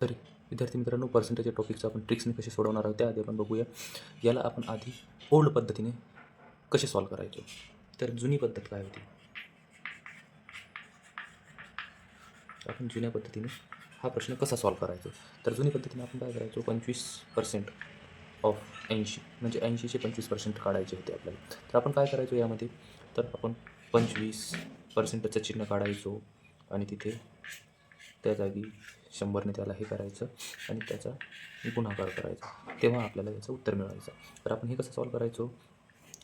तर विद्यार्थी मित्रांनो, पर्सेंटेजच्या टॉपिकचं आपण ट्रिक्सने कसे सोडवणार आहोत त्याआधी आपण बघूया. याला आपण आधी ओल्ड पद्धतीने कसे सॉल्व करायचो. तर जुनी पद्धत काय होती, आपण जुन्या पद्धतीने हा प्रश्न कसा सॉल्व करायचो. तर जुनी पद्धतीने आपण काय करायचो, 25% ऑफ 80 म्हणजे 80चे 25% काढायचे होते आपल्याला. तर आपण काय करायचो यामध्ये, तर आपण 25%चं चिन्ह काढायचो आणि तिथे त्या जागी 100ने त्याला हे करायचं आणि त्याचा गुणाकार करायचा, तेव्हा आपल्याला याचं उत्तर मिळायचं. तर आपण हे कसं सॉल्व करायचो,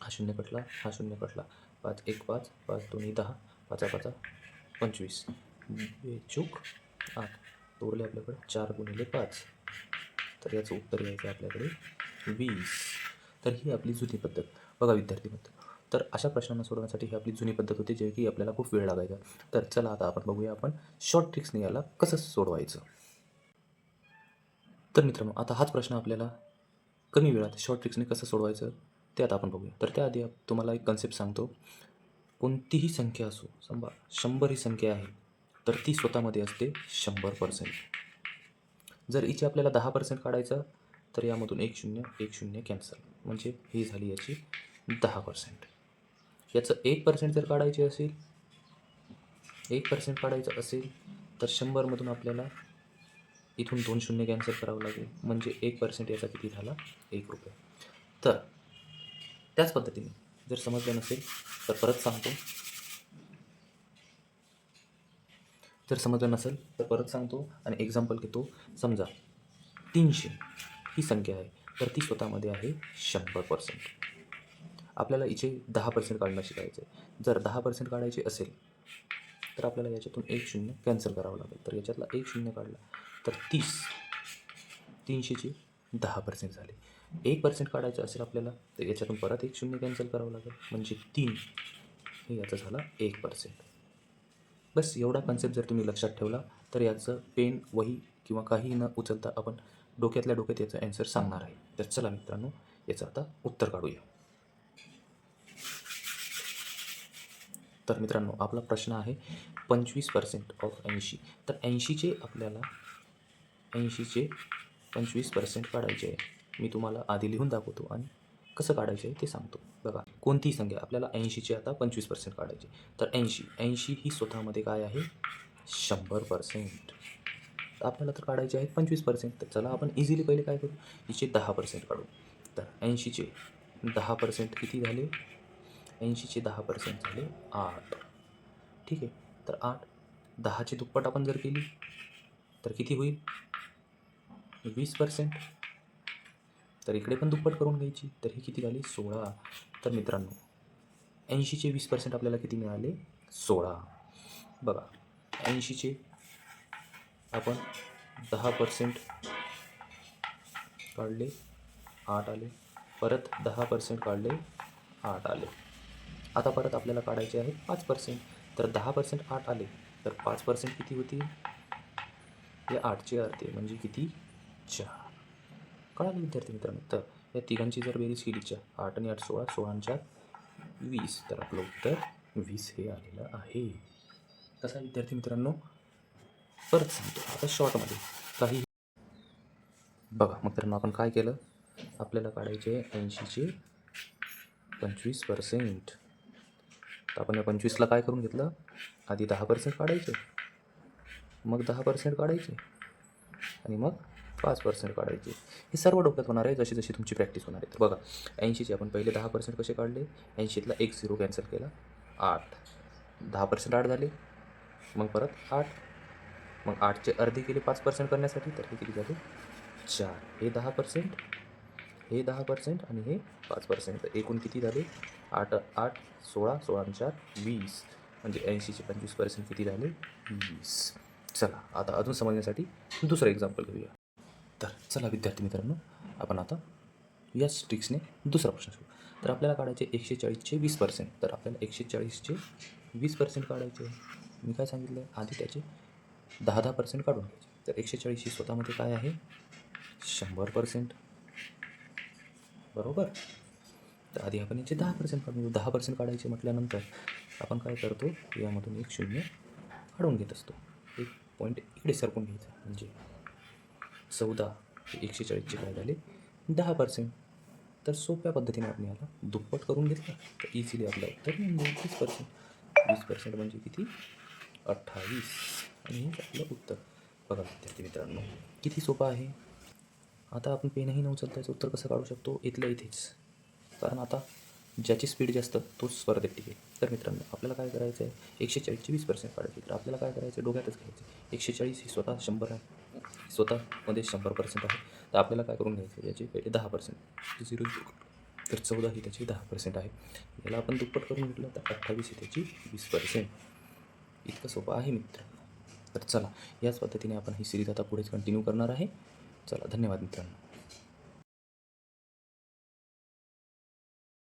हा शून्य कटला, हा शून्य कटला, 5 1 5, 5 2 10, 5 5 25, बेचूक 8, उरले आपल्याकडे 4 गुणिले 5, तर याचं उत्तर यायचं आपल्याकडे 20. तर ही आपली जुनी पद्धत. बघा विद्यार्थी मित्र, तर अशा प्रश्नांना सोडवण्यासाठी ही आपली जुनी पद्धत होती, जे की आपल्याला खूप वेळ लागायचा. तर चला आता आपण बघूया आपण शॉर्ट ट्रिक्सने याला कसं सोडवायचं. तर मित्रांनो, आता हाच प्रश्न आपल्याला कमी वेळात शॉर्ट ट्रिक्सने कसं सोडवायचं ते आता आपण बघूया. तर त्याआधी तुम्हाला एक कन्सेप्ट सांगतो. कोणतीही संख्या असो, समजा 100 ही संख्या आहे, तर ती स्वतःमध्ये असते 100%. जर हिचे आपल्याला 10% काढायचं, तर यामधून 1 0 कॅन्सल, म्हणजे ही झाली याची 10%. याचं 1% जर काढायचे असेल, 1% काढायचं असेल, तर 100मधून आपल्याला इथून 2 शून्य कॅन्सल करावं लागेल, म्हणजे 1% याचा किती झाला, 1 रुपये. तर त्याच पद्धतीने जर समजलं नसेल तर परत सांगतो. जर समजलं नसेल तर परत सांगतो आणि एक्झाम्पल घेतो. समजा 300 ही संख्या आहे, तर ती स्वतःमध्ये आहे 100%. आपल्याला हिचे 10% काढणं शिकायचं आहे. जर 10% काढायचे असेल, तर आपल्याला याच्यातून 1 शून्य कॅन्सल करावं लागेल. तर याच्यातला 1 शून्य काढला तर 30, 300चे 10% झाले. 1% काढायचं असेल आपल्याला, तर याच्यातून परत 1 शून्य कॅन्सल करावं लागेल, म्हणजे 3, हे याचा झाला 1%. बस एवढा कन्सेप्ट जर तुम्ही लक्षात ठेवला, तर याचं पेन, वही किंवा काही न उचलता आपण डोक्यातल्या डोक्यात याचं ॲन्सर सांगणार आहे. तर चला मित्रांनो, याचं आता उत्तर काढूया. तर मित्रांनो, आपला प्रश्न आहे 25% ऑफ 80. तर 80चे 25% काढायचे आहे. मी तुम्हाला आधी लिहून दाखवतो आणि कसं काढायचं आहे ते सांगतो. बघा, कोणतीही संख्या आपल्याला 80चे आता 25% काढायचे. तर 80 ही स्वतःमध्ये काय आहे, 100%. आपल्याला तर काढायचे आहेत 25%. तर चला आपण इझिली पहिले काय करू, हिचे 10% काढू. तर 80चे 10% किती झाले, 80चे 10% झाले 8. ठीक आहे. तर 8, 10ची दुप्पट आपण जर केली तर किती होईल, 20%. तर इकडे पण दुप्पट करून घ्यायची, तर ही किती झाली, 16. तर मित्रांनो, 80चे 20% आपल्याला किती मिळाले, 16. बघा, 80चे आपण 10% काढले, 8 आले, परत 10% काढले, 8 आले. आता परत आपल्याला काढायचे आहेत 5%. तर 10% 8 आले, तर 5% किती होतील, हे 8चे अर्धे म्हणजे किती, 4. कळालं विद्यार्थी मित्रांनो. तर या तिघांची जर बेरीज केली, 8 आणि 8 16, 16 आणि 4 20, तर आपलं उत्तर 20 हे आलेलं आहे. कसा विद्यार्थी मित्रांनो, परत सांगतो आता शॉर्टमध्ये काही. बघा मित्रांनो, आपण काय केलं, आपल्याला काढायचे 80चे 25%. तर आपण या 25ला काय करून घेतलं, आधी 10% काढायचे, मग 10% काढायचे आणि मग 5% काढायचे. हे सर्व डोक्यात होणार आहे जशी जशी तुमची प्रॅक्टिस होणार आहे. तर बघा, 80चे आपण पहिले 10% कसे काढले, 80तला 1 0 कॅन्सल केला, 8, 10% 8 झाले, मग परत 8, मग 8चे अर्धे केले 5% करण्यासाठी, तर हे किती झाले, 4. हे 10%, हे 10% आणि हे 5%. तर एकूण किती झाले, 8 8 16, 16 आणि 4 20, म्हणजे 80चे 25% किती झाले, 20. चला आता अजून समजण्यासाठी दुसरं एक्झाम्पल घेऊया. तर चला विद्यार्थी मित्रांनो, आपण आता याच ट्रिक्सने दुसरा प्रश्न सोडू. तर आपल्याला काढायचे 140चे 20%. तर आपल्याला 140चे 20% काढायचे. मी काय सांगितलं, आधी त्याचे 10% काढून घ्यायचे. तर 140 ही स्वतःमध्ये काय आहे, 100%. बरोबर. तर आधी आपण याचे 10% काढून घेऊ. 10% काढायचे म्हटल्यानंतर आपण काय करतो, यामधून 1 शून्य काढून घेत असतो. एक पॉईंट इकडे सरकून घ्यायचा, म्हणजे 14 140चे काय झाले 10%. तर सोप्या पद्धतीने आपण याला दुप्पट करून घेतलं तर इझिली आपलं उत्तर मिळून जाईल 20%. 20% म्हणजे किती 28. आणि हेच आपलं उत्तर. बघा विद्यार्थी मित्रांनो किती सोपं आहे. आता आपण पेनही न उचलता याचं उत्तर कसं काढू शकतो इथल्या इथेच. कारण आता ज्याची स्पीड जास्त तोच स्पर्धेत टिकेल. तर मित्रांनो आपल्याला काय करायचं आहे 140चे 20% काढायचे. तर आपल्याला काय करायचं डोक्यातच घ्यायचं 140 ही स्वतः 100 आहे, स्वतःमध्ये 100% आहे. तर आपल्याला काय करून घ्यायचं याचे पहिले 10% 0. तर 14 ही त्याची 10% आहे. याला आपण दुप्पट करून घेतलं तर 28 ही त्याची 20%. इतकं सोपं आहे मित्र. तर चला याच पद्धतीने आपण ही सिरीज आता पुढेच कंटिन्यू करणार आहे. चला धन्यवाद मित्रांनो.